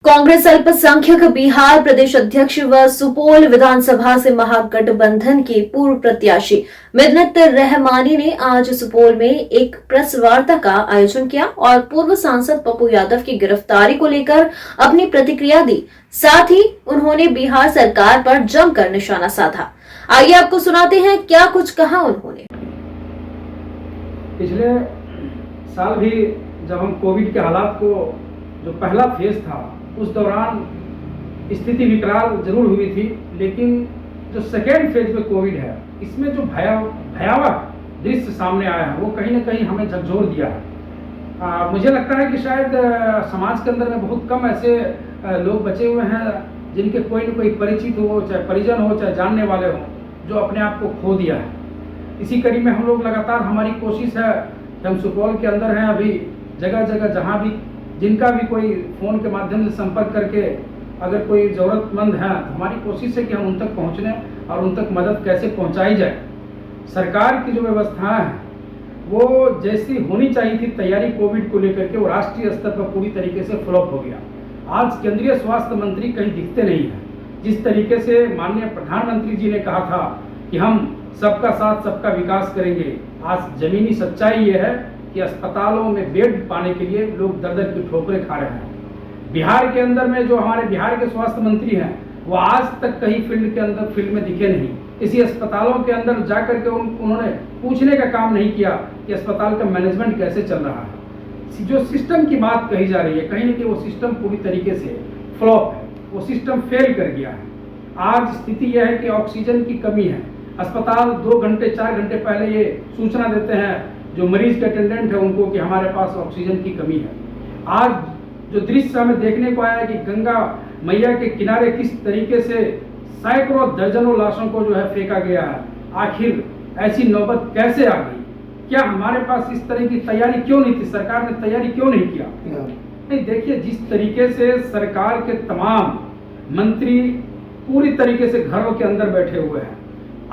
कांग्रेस अल्पसंख्यक बिहार प्रदेश अध्यक्ष व सुपौल विधानसभा से महागठबंधन के पूर्व प्रत्याशी मिन्नत रहमानी ने आज सुपौल में एक प्रेस वार्ता का आयोजन किया और पूर्व सांसद पप्पू यादव की गिरफ्तारी को लेकर अपनी प्रतिक्रिया दी। साथ ही उन्होंने बिहार सरकार पर जमकर निशाना साधा। आइए आपको सुनाते हैं क्या कुछ कहा उन्होंने। पिछले साल भी जब हम कोविड के हालात को जो पहला फेज था उस दौरान स्थिति विकराल जरूर हुई थी, लेकिन जो सेकेंड फेज में कोविड है इसमें जो भयावह दृश्य सामने आया है वो कहीं ना कहीं हमें झकझोर दिया है। मुझे लगता है कि शायद समाज के अंदर में बहुत कम ऐसे लोग बचे हुए हैं जिनके कोई न कोई परिचित हो, चाहे परिजन हो, चाहे जानने वाले हो, जो अपने आप को खो दिया है। इसी कड़ी में हम लोग लगातार हमारी कोशिश है कि हम सुपौल के अंदर हैं, अभी जगह जगह जहाँ भी जिनका भी कोई फ़ोन के माध्यम से संपर्क करके अगर कोई ज़रूरतमंद है तो हमारी कोशिश है कि हम उन तक पहुँचने और उन तक मदद कैसे पहुँचाई जाए। सरकार की जो व्यवस्थाएं हैं वो जैसी होनी चाहिए थी तैयारी कोविड को लेकर के, वो राष्ट्रीय स्तर पर पूरी तरीके से फ्लॉप हो गया। आज केंद्रीय स्वास्थ्य मंत्री कहीं दिखते नहीं हैं। जिस तरीके से माननीय प्रधानमंत्री जी ने कहा था कि हम सबका साथ सबका विकास करेंगे, आज जमीनी सच्चाई ये है कि अस्पतालों में बेड पाने के लिए लोग दर दर की ठोकरें खा रहे हैं। बिहार के अंदर में जो हमारे बिहार के स्वास्थ्य मंत्री हैं वो आज तक कहीं फील्ड में दिखे नहीं। इसी अस्पतालों के अंदर जाकर के उन्होंने पूछने का काम नहीं किया कि अस्पताल का मैनेजमेंट कैसे चल रहा है। जो सिस्टम की बात कही जा रही है कहीं ना कहीं वो सिस्टम पूरी तरीके से फ्लॉप है, वो सिस्टम फेल कर गया है। आज स्थिति यह है कि ऑक्सीजन की कमी है। अस्पताल 2 घंटे 4 घंटे पहले ये सूचना देते हैं जो मरीज के अटेंडेंट है उनको कि हमारे पास ऑक्सीजन की कमी है। आज जो दृश्य हमें देखने को आया है कि गंगा मैया के किनारे किस तरीके से सैकड़ों दर्जनों लाशों को जो है फेंका गया है, आखिर ऐसी नौबत कैसे आ गई? क्या हमारे पास इस तरह की तैयारी क्यों नहीं थी? सरकार ने तैयारी क्यों नहीं किया? नहीं, देखिए जिस तरीके से सरकार के तमाम मंत्री पूरी तरीके से घरों के अंदर बैठे हुए हैं,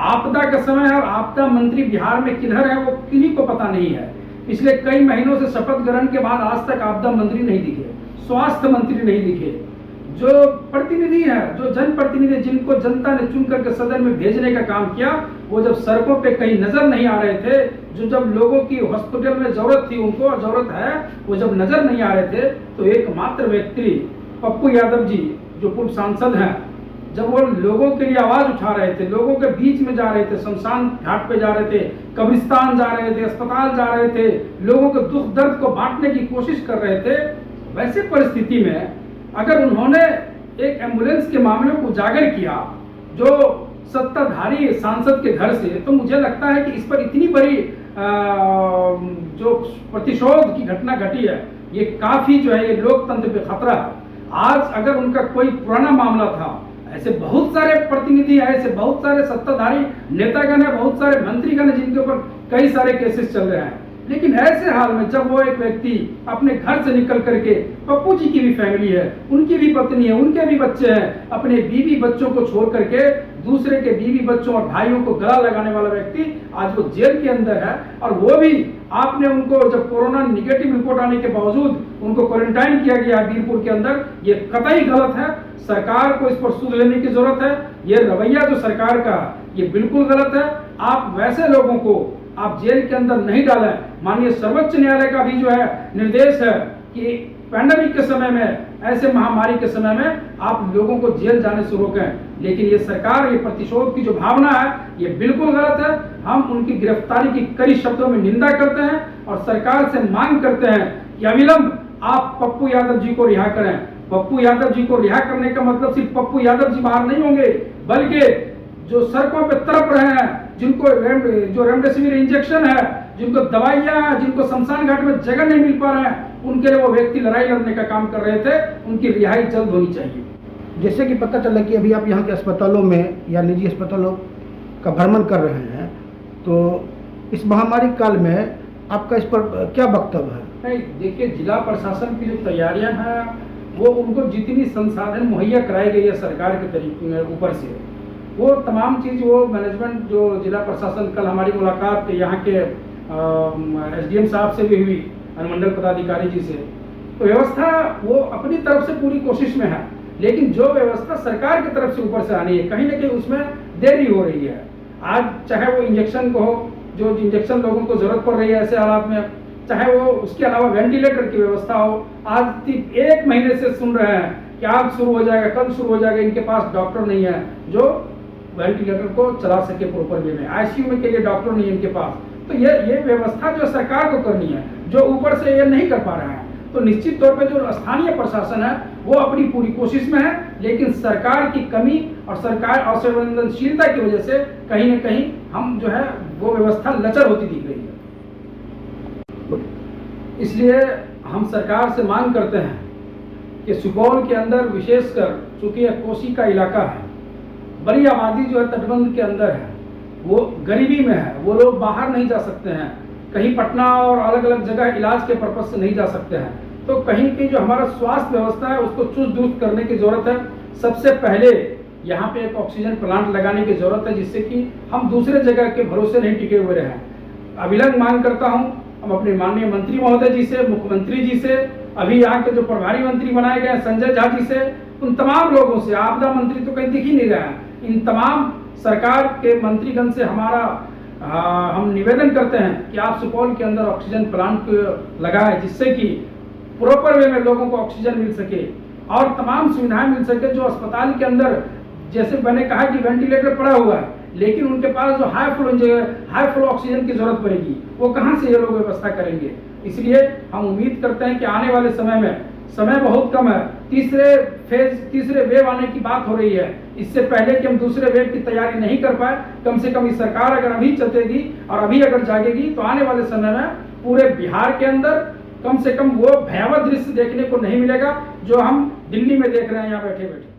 आपदा का समय है और आपदा मंत्री बिहार में किधर है वो किन्हीं को पता नहीं है। पिछले कई महीनों से शपथ ग्रहण के बाद आज तक आपदा मंत्री नहीं दिखे, स्वास्थ्य मंत्री नहीं दिखे। जो प्रतिनिधि हैं, जो जनप्रतिनिधि जिनको जनता ने चुन करके सदन में भेजने का काम किया, वो जब सड़कों पे कहीं नजर नहीं आ रहे थे, जो जब लोगों की हॉस्पिटल में जरूरत थी उनको और जरूरत है वो जब नजर नहीं आ रहे थे, तो एकमात्र व्यक्ति पप्पू यादव जी जो पूर्व सांसद हैं, जब वो लोगों के लिए आवाज उठा रहे थे, लोगों के बीच में जा रहे थे, शमशान घाट पे जा रहे थे, कब्रिस्तान जा रहे थे, अस्पताल जा रहे थे, लोगों के दुख दर्द को बांटने की कोशिश कर रहे थे, वैसे परिस्थिति में अगर उन्होंने एक एम्बुलेंस के मामले को उजागर किया जो सत्ताधारी सांसद के घर से, तो मुझे लगता है कि इस पर इतनी बड़ी जो प्रतिशोध की घटना घटी है ये काफी जो है ये लोकतंत्र पे खतरा है। आज अगर उनका कोई पुराना मामला था, ऐसे बहुत सारे प्रतिनिधि हैं, ऐसे बहुत सारे सत्ताधारी नेतागण हैं, बहुत सारे मंत्रीगण हैं जिनके ऊपर कई सारे केसेस चल रहे हैं, लेकिन ऐसे हाल में जब वो एक व्यक्ति अपने घर से निकल करके, पप्पू जी की भी फैमिली है, उनकी भी पत्नी है, उनके भी बच्चे हैं, अपने बीवी बच्चों को छोड़ करके दूसरे के बीवी बच्चों और भाइयों को गला लगाने वाला व्यक्ति आज वो जेल के अंदर है, और वो भी आपने उनको जब कोरोना निगेटिव रिपोर्ट आने के बावजूद उनको क्वारंटाइन किया गया बीरपुर के अंदर, ये कतई गलत है। सरकार को इस पर सूद लेने की जरूरत है। ये रवैया जो सरकार का ये बिल्कुल गलत है। आप वैसे लोगों को आप जेल के अंदर नहीं डालें। माननीय सर्वोच्च न्यायालय का भी जो है निर्देश है कि पैंडेमिक के समय में, ऐसे महामारी के समय में आप लोगों को जेल जाने से रोकें, लेकिन ये सरकार ये प्रतिशोध की जो भावना है ये बिल्कुल गलत है। हम उनकी गिरफ्तारी की कड़ी शब्दों में निंदा करते हैं और सरकार से मांग करते हैं कि अविलंब आप पप्पू यादव जी को रिहा करें। पप्पू यादव जी को रिहा करने का मतलब सिर्फ पप्पू यादव जी बाहर नहीं होंगे, बल्कि जो सड़कों पे तड़प रहे हैं, जिनको जो रेमडेसिविर इंजेक्शन है, जिनको दवाइयां, जिनको शमशान घाट में जगह नहीं मिल पा रहे हैं, उनके लिए वो व्यक्ति लड़ाई लड़ने का काम कर रहे थे, उनकी रिहाई जल्द होनी चाहिए। जैसे कि पता चला कि अभी आप यहाँ के अस्पतालों में या निजी अस्पतालों का भ्रमण कर रहे हैं, तो इस महामारी काल में आपका इस पर क्या वक्तव्य है? नहीं, देखिए जिला प्रशासन की जो तैयारियां हैं वो उनको जितनी संसाधन मुहैया कराई गई है सरकार के तरीके ऊपर से, वो तमाम चीज़ वो मैनेजमेंट जो जिला प्रशासन, कल हमारी मुलाकात यहाँ के एसडीएम साहब से भी हुई, अनुमंडल पदाधिकारी जी से, तो व्यवस्था वो अपनी तरफ से पूरी कोशिश में है, लेकिन जो व्यवस्था सरकार की तरफ से ऊपर से आनी है कहीं ना कहीं उसमें देरी हो रही है। आज चाहे वो इंजेक्शन को हो, जो इंजेक्शन लोगों को जरूरत पड़ रही है ऐसे हालात में, चाहे वो उसके अलावा वेंटिलेटर की व्यवस्था हो। आज 1 महीने से सुन रहे हैं कि आज शुरू हो जाएगा, कल शुरू हो जाएगा, इनके पास डॉक्टर नहीं है जो वेंटिलेटर को चला सके प्रॉपर वे में, आईसीयू में के लिए डॉक्टर नहीं है इनके पास। तो ये व्यवस्था जो सरकार को करनी है, जो ऊपर से ये नहीं कर पा रहे हैं, तो निश्चित तौर पे जो स्थानीय प्रशासन है वो अपनी पूरी कोशिश में है, लेकिन सरकार की कमी और सरकार असंवेदनशीलता की वजह से कहीं न कहीं हम जो है वो व्यवस्था लचर होती दिख रही है। इसलिए हम सरकार से मांग करते हैं कि सुपौल के अंदर विशेषकर चूंकि यह कोसी का इलाका है, बड़ी आबादी जो है तटबंध के अंदर है, वो गरीबी में है, वो लोग बाहर नहीं जा सकते हैं, कहीं पटना और अलग अलग जगह इलाज के पर्पज से नहीं जा सकते हैं। तो कहीं की जो हमारा स्वास्थ्य व्यवस्था है उसको चुस्त दुरुस्त करने की जरूरत है। सबसे पहले यहाँ पे एक ऑक्सीजन प्लांट लगाने की जरूरत है, जिससे कि हम दूसरे जगह के भरोसे नहीं टिके हुए रहें। अविलंब मांग करता हूँ हम अपने माननीय मंत्री महोदय जी से, मुख्यमंत्री जी से, अभी यहाँ के जो प्रभारी मंत्री बनाए गए संजय झा जी से, उन तमाम लोगों से, आपदा मंत्री तो कहीं दिख ही नहीं रहा है, इन तमाम सरकार के मंत्रीगण से हम निवेदन करते हैं कि आप सुपौल के अंदर ऑक्सीजन प्लांट लगाएं, जिससे कि प्रॉपर वे में लोगों को ऑक्सीजन मिल सके और तमाम सुविधाएं मिल सके। जो अस्पताल के अंदर, जैसे मैंने कहा कि वेंटिलेटर पड़ा हुआ है, लेकिन उनके पास जो हाई फ्लो ऑक्सीजन की जरूरत पड़ेगी, वो कहाँ से ये लोग व्यवस्था करेंगे। इसलिए हम उम्मीद करते हैं कि आने वाले समय में, समय बहुत कम है, तीसरे वेव आने की बात हो रही है। इससे पहले कि हम दूसरे वेव की तैयारी नहीं कर पाए, कम से कम ये सरकार अगर अभी चलेगी और अभी अगर जागेगी तो आने वाले समय में पूरे बिहार के अंदर कम से कम वो भयावह दृश्य देखने को नहीं मिलेगा जो हम दिल्ली में देख रहे हैं यहाँ बैठे बैठे।